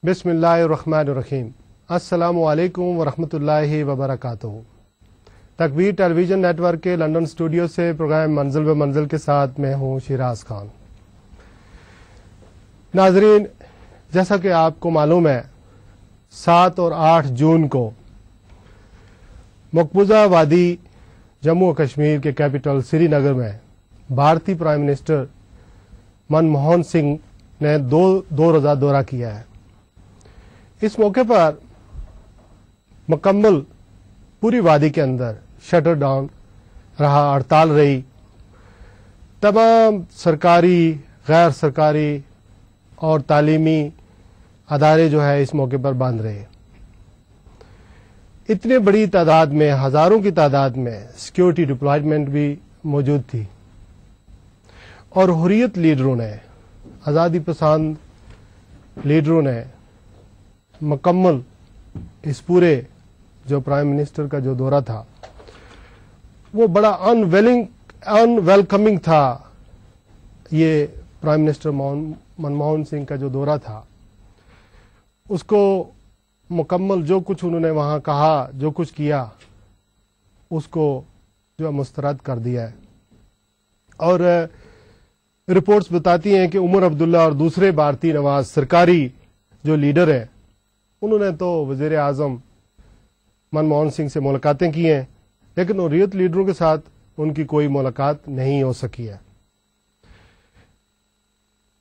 بسم اللہ الرحمن الرحیم۔ السلام علیکم ورحمۃ اللہ وبرکاتہ۔ تکبیر ٹیلی ویژن نیٹ ورک کے لندن اسٹوڈیو سے پروگرام منزل و منزل کے ساتھ میں ہوں شیراز خان۔ ناظرین، جیسا کہ آپ کو معلوم ہے 7 اور 8 جون کو مقبوضہ وادی جموں و کشمیر کے کیپٹل سری نگر میں بھارتی پرائم منسٹر منموہن سنگھ نے دو روزہ دورہ کیا ہے۔ اس موقع پر مکمل پوری وادی کے اندر شٹر ڈاؤن رہا، ہڑتال رہی، تمام سرکاری، غیر سرکاری اور تعلیمی ادارے جو ہے اس موقع پر بند رہے۔ اتنے بڑی تعداد میں، ہزاروں کی تعداد میں سیکیورٹی ڈپلائمنٹ بھی موجود تھی، اور حریت لیڈروں نے، آزادی پسند لیڈروں نے مکمل اس پورے جو پرائم منسٹر کا جو دورہ تھا وہ بڑا ان ویلکمنگ تھا۔ یہ پرائم منسٹر منموہن سنگھ کا جو دورہ تھا اس کو مکمل جو کچھ انہوں نے وہاں کہا، جو کچھ کیا، اس کو جو مسترد کر دیا ہے۔ اور رپورٹس بتاتی ہیں کہ عمر عبداللہ اور دوسرے بھارتی نواز سرکاری جو لیڈر ہیں انہوں نے تو وزیر اعظم منموہن سنگھ سے ملاقاتیں کی ہیں، لیکن حریت لیڈروں کے ساتھ ان کی کوئی ملاقات نہیں ہو سکی ہے۔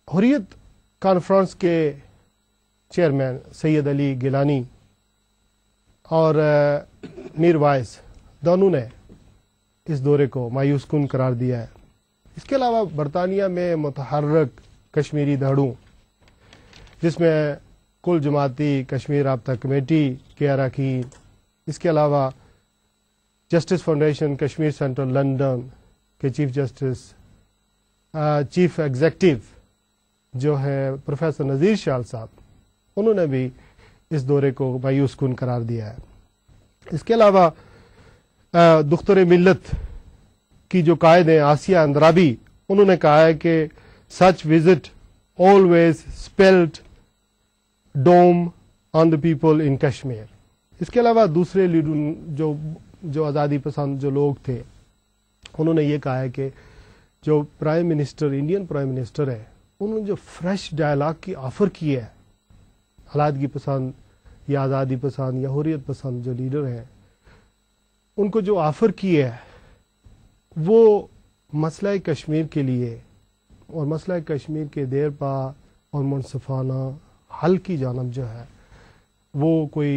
حریت کانفرنس کے چیئرمین سید علی گیلانی اور میر وائس دونوں نے اس دورے کو مایوس کن قرار دیا ہے۔ اس کے علاوہ برطانیہ میں متحرک کشمیری دھڑوں، جس میں کل جماعتی کشمیر رابطہ کمیٹی کے اراکین، اس کے علاوہ justice foundation Kashmir central London کے چیف جسٹس، چیف ایگزیکٹو جو ہے پروفیسر نذیر شال صاحب، انہوں نے بھی اس دورے کو مایوس کن قرار دیا ہے۔ اس کے علاوہ دختر ملت کی جو قائد ہیں آسیہ اندرابی، انہوں نے کہا ہے کہ such visit always spelled doom on the people in Kashmir. اس کے علاوہ دوسرے لیڈر جو آزادی پسند جو لوگ تھے، انہوں نے یہ کہا ہے کہ جو prime minister, Indian prime minister ہے، انہوں نے جو فریش ڈائلاگ کی آفر کی ہے، علادگی پسند یا آزادی پسند یا حریت پسند جو لیڈر ہیں، ان کو جو آفر کی ہے وہ مسئلہ کشمیر کے لیے اور مسئلہ کشمیر کے دیر پا اور منصفانہ حل کی جانب جو ہے وہ کوئی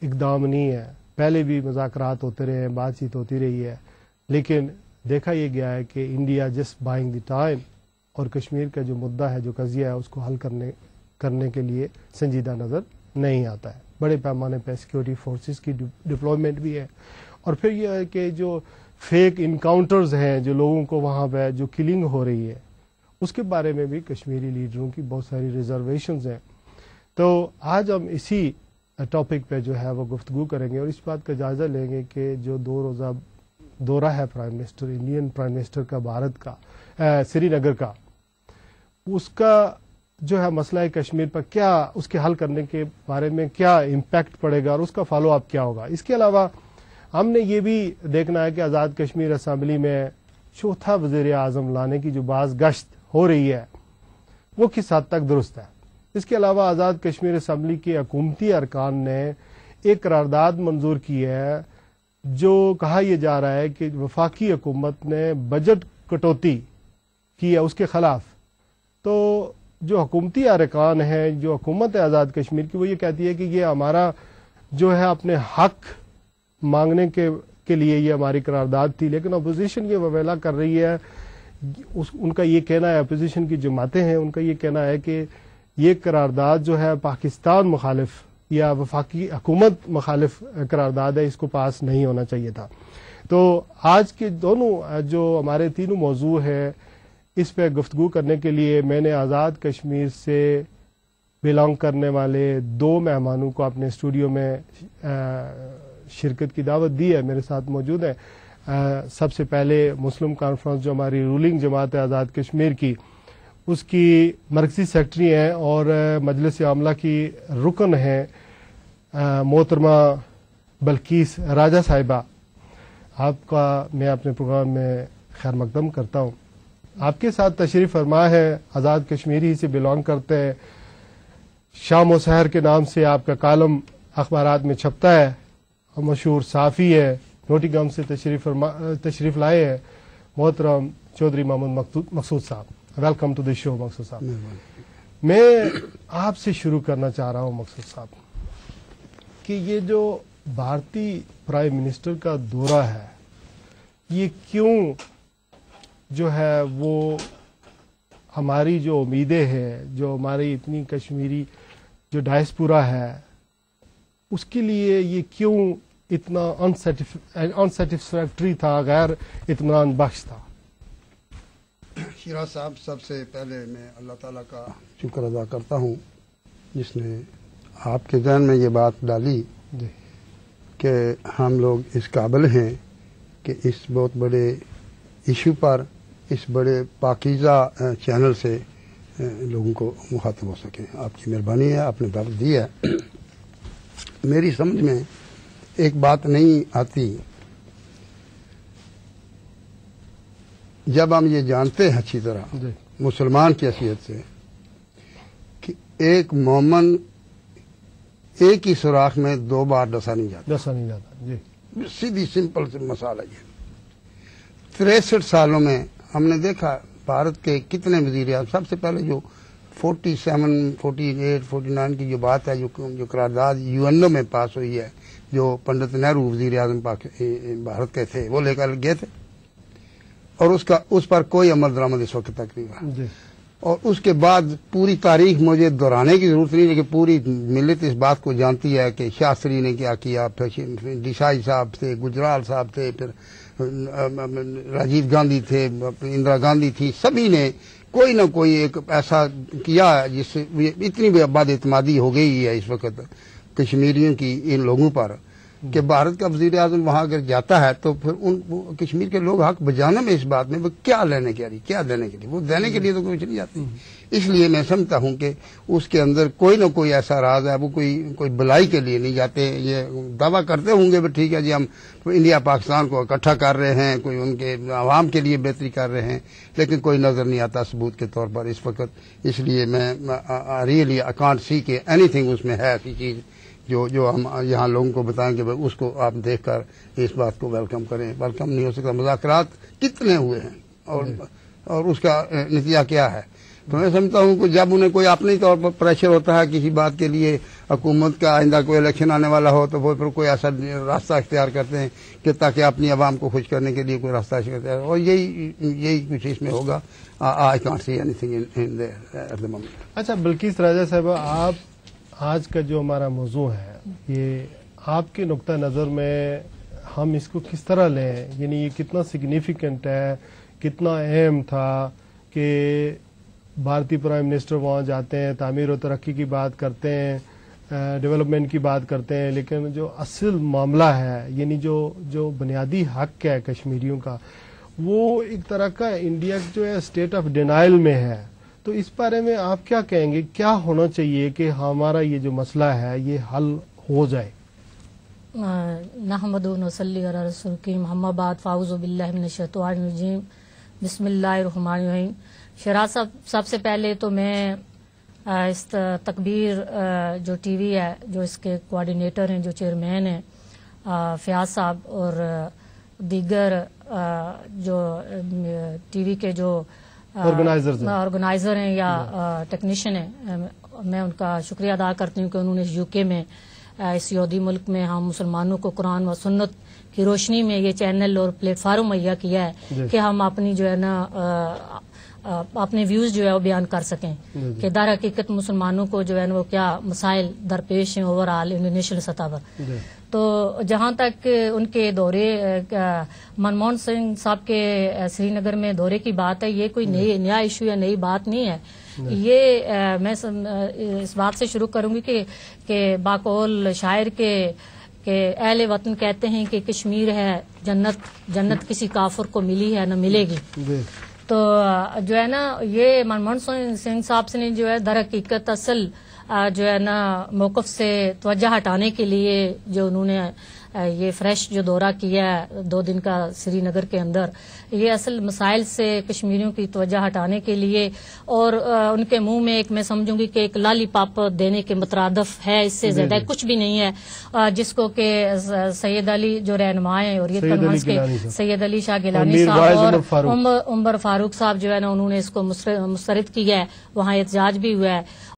اقدام نہیں ہے۔ پہلے بھی مذاکرات ہوتے رہے ہیں، بات چیت ہوتی رہی ہے، لیکن دیکھا یہ گیا ہے کہ India just buying the time, اور کشمیر کا جو مدعا ہے، جو قضیہ ہے، اس کو حل کرنے کے لیے سنجیدہ نظر نہیں آتا ہے۔ بڑے پیمانے پہ سیکیورٹی فورسز کی ڈپلائمنٹ بھی ہے، اور پھر یہ ہے کہ جو فیک انکاؤنٹرز ہیں، جو لوگوں کو وہاں پہ جو کلنگ ہو رہی ہے، اس کے بارے میں بھی کشمیری لیڈروں کی بہت ساری ریزرویشنز ہیں۔ تو آج ہم اسی ٹاپک پہ جو ہے وہ گفتگو کریں گے، اور اس بات کا جائزہ لیں گے کہ جو 2 روزہ دورہ ہے prime minister, Indian prime minister کا بھارت کا، سری نگر کا، اس کا جو ہے مسئلہ کشمیر پر کیا، اس کے حل کرنے کے بارے میں کیا امپیکٹ پڑے گا، اور اس کا فالو اپ کیا ہوگا۔ اس کے علاوہ ہم نے یہ بھی دیکھنا ہے کہ آزاد کشمیر اسمبلی میں چوتھا وزیر اعظم لانے کی جو بعض گشت ہو رہی ہے وہ کس حد تک درست ہے۔ اس کے علاوہ آزاد کشمیر اسمبلی کے حکومتی ارکان نے ایک قرارداد منظور کی ہے جو کہا یہ جا رہا ہے کہ وفاقی حکومت نے بجٹ کٹوتی کی ہے اس کے خلاف۔ تو جو حکومتی ارکان ہیں، جو حکومت ہے آزاد کشمیر کی، وہ یہ کہتی ہے کہ یہ ہمارا جو ہے اپنے حق مانگنے کے لیے یہ ہماری قرارداد تھی، لیکن اپوزیشن یہ وویلا کر رہی ہے۔ ان کا یہ کہنا ہے، اپوزیشن کی جماعتیں ہیں، ان کا یہ کہنا ہے کہ یہ قرارداد جو ہے پاکستان مخالف یا وفاقی حکومت مخالف قرارداد ہے، اس کو پاس نہیں ہونا چاہیے تھا۔ تو آج کے دونوں جو ہمارے تینوں موضوع ہیں، اس پہ گفتگو کرنے کے لیے میں نے آزاد کشمیر سے بلانگ کرنے والے 2 مہمانوں کو اپنے اسٹوڈیو میں شرکت کی دعوت دی ہے، میرے ساتھ موجود ہیں۔ سب سے پہلے مسلم کانفرنس جو ہماری رولنگ جماعت ہے آزاد کشمیر کی، اس کی مرکزی سیکرٹری ہیں اور مجلس عاملہ کی رکن ہیں محترمہ بلقیس راجہ صاحبہ، آپ کا میں اپنے پروگرام میں خیر مقدم کرتا ہوں. آپ کے ساتھ تشریف فرما ہے، آزاد کشمیری سے بلانگ کرتے ہیں، شام و سحر کے نام سے آپ کا کالم اخبارات میں چھپتا ہے، مشہور صحافی ہے، نوٹی گام سے تشریف لائے ہیں محترم چودھری محمد مقصود صاحب. ویلکم ٹو دی شو مقصود صاحب. میں آپ سے شروع کرنا چاہ رہا ہوں مقصود صاحب کہ یہ جو بھارتی پرائم منسٹر کا دورہ ہے یہ کیوں جو ہے وہ ہماری جو امیدیں ہیں، جو ہماری اتنی کشمیری جو ڈائسپورا ہے اس کے لیے یہ کیوں اتنا انسیٹسفیکٹری تھا، غیر اطمینان بخش تھا؟ شیراز صاحب، سب سے پہلے میں اللہ تعالیٰ کا شکر ادا کرتا ہوں جس نے آپ کے ذہن میں یہ بات ڈالی کہ ہم لوگ اس قابل ہیں کہ اس بہت بڑے ایشو پر اس بڑے پاکیزہ چینل سے لوگوں کو مخاطب ہو سکیں. آپ کی مہربانی ہے، آپ نے دعوت دی ہے. میری سمجھ میں ایک بات نہیں آتی جب ہم یہ جانتے ہیں اچھی طرح مسلمان کی حیثیت سے کہ ایک مومن ایک ہی سوراخ میں 2 بار ڈسا نہیں جاتا. سیدھی سمپل سے مسئلہ یہ 63 سالوں میں ہم نے دیکھا بھارت کے کتنے وزیر اعظم. سب سے پہلے جو 47 48 49 کی جو بات ہے، جو قرارداد UN میں پاس ہوئی ہے، جو پنڈت نہرو وزیر اعظم بھارت کے تھے وہ لے کر گئے تھے، اور اس پر کوئی عمل درآمد اس وقت تک نہیں ہوا. اور اس کے بعد پوری تاریخ مجھے دہرانے کی ضرورت نہیں ہے کہ پوری ملت اس بات کو جانتی ہے کہ شاستری نے کیا کیا، پھر دیسائی صاحب تھے، گجرال صاحب تھے، پھر راجیو گاندھی تھے، اندرا گاندھی تھی. سبھی نے کوئی نہ کوئی ایک ایسا کیا جس سے اتنی بھی بد اعتمادی ہو گئی ہے اس وقت کشمیریوں کی ان لوگوں پر کہ بھارت کا وزیر اعظم وہاں اگر جاتا ہے تو پھر ان کشمیر کے لوگ حق بجانے میں اس بات میں وہ کیا لینے کے لیے، کیا دینے کے لیے، وہ دینے کے لیے تو کچھ نہیں جاتی. اس لیے میں سمجھتا ہوں کہ اس کے اندر کوئی نہ کوئی ایسا راز ہے، وہ کوئی بلائی کے لیے نہیں جاتے. یہ دعویٰ کرتے ہوں گے ٹھیک ہے جی ہم انڈیا پاکستان کو اکٹھا کر رہے ہیں، کوئی ان کے عوام کے لیے بہتری کر رہے ہیں، لیکن کوئی نظر نہیں آتا ثبوت کے طور پر اس وقت. اس لیے میں ریئلی آئی کانٹ سی کہ اینی تھنگ اس میں ہے ایسی چیز جو ہم یہاں لوگوں کو بتائیں کہ اس کو آپ دیکھ کر اس بات کو ویلکم کریں. ویلکم نہیں ہو سکتا. مذاکرات کتنے ہوئے ہیں اور اس کا نتیجہ کیا ہے؟ تو میں سمجھتا ہوں کہ جب انہیں کوئی اپنی طور پر پریشر ہوتا ہے کسی بات کے لیے، حکومت کا آئندہ کوئی الیکشن آنے والا ہو تو وہ پھر کوئی ایسا راستہ اختیار کرتے ہیں کہ تاکہ اپنی عوام کو خوش کرنے کے لیے کوئی راستہ اختیار کرتے ہیں، اور یہی کچھ اس میں ہوگا. I can't see anything in there at the moment. اچھا بلقیس راجہ صاحبہ، آپ آج کا جو ہمارا موضوع ہے یہ آپ کے نقطہ نظر میں ہم اس کو کس طرح لیں؟ یعنی یہ کتنا سگنیفیکنٹ ہے، کتنا اہم تھا کہ بھارتی پرائم منسٹر وہاں جاتے ہیں، تعمیر و ترقی کی بات کرتے ہیں، ڈیولپمنٹ کی بات کرتے ہیں، لیکن جو اصل معاملہ ہے یعنی جو بنیادی حق ہے کشمیریوں کا، وہ ایک طرح کا انڈیا جو ہے اسٹیٹ آف ڈینائل میں ہے. تو اس بارے میں آپ کیا کہیں گے؟ کیا ہونا چاہیے کہ ہمارا یہ جو مسئلہ ہے یہ حل ہو جائے؟ نحمد و نصلی علی رسول کریم، اما بعد، فاعوذ باللہ من الشیطان الرجیم، بسم اللہ الرحمن الرحیم. شیراز صاحب، سب سے پہلے تو میں اس تکبیر جو ٹی وی ہے، جو اس کے کوآرڈینیٹر ہیں، جو چیئرمین ہیں فیاض صاحب، اور دیگر جو ٹی وی کے جو آرگنائزر ہیں یا ٹیکنیشین ہیں، میں ان کا شکریہ ادا کرتی ہوں کہ انہوں نے UK میں اس یہودی ملک میں ہم مسلمانوں کو قرآن و سنت کی روشنی میں یہ چینل اور پلیٹ فارم مہیا کیا ہے کہ ہم اپنی جو ہے نا اپنے ویوز جو ہے وہ بیان کر سکیں کہ در حقیقت مسلمانوں کو جو ہے نا وہ کیا مسائل درپیش ہیں اوور آل انٹرنیشنل سطح پر. تو جہاں تک ان کے دورے منموہن سنگھ صاحب کے سری نگر میں دورے کی بات ہے، یہ کوئی نیا ایشو یا نئی بات نہیں ہے. یہ میں اس بات سے شروع کروں گی کہ باقول شاعر کے اہل وطن کہتے ہیں کہ کشمیر ہے جنت، جنت کسی کافر کو ملی ہے نہ ملے گی. تو جو ہے نا یہ منموہن سنگھ صاحب سے نے جو ہے در حقیقت اصل جو ہے نا موقف سے توجہ ہٹانے کے لیے جو انہوں نے یہ فریش جو دورہ کیا ہے 2 دن کا سری نگر کے اندر، یہ اصل مسائل سے کشمیریوں کی توجہ ہٹانے کے لیے، اور ان کے منہ میں ایک میں سمجھوں گی کہ ایک لالی پاپ دینے کے مترادف ہے، اس سے زیادہ کچھ بھی نہیں ہے، جس کو کہ سید علی جو رہنما ہیں اور یہ کنفرنس کے سید علی شاہ گیلانی صاحب اور عمر فاروق صاحب جو ہے نا انہوں نے اس کو مسترد کیا ہے، وہاں احتجاج بھی ہوا ہے۔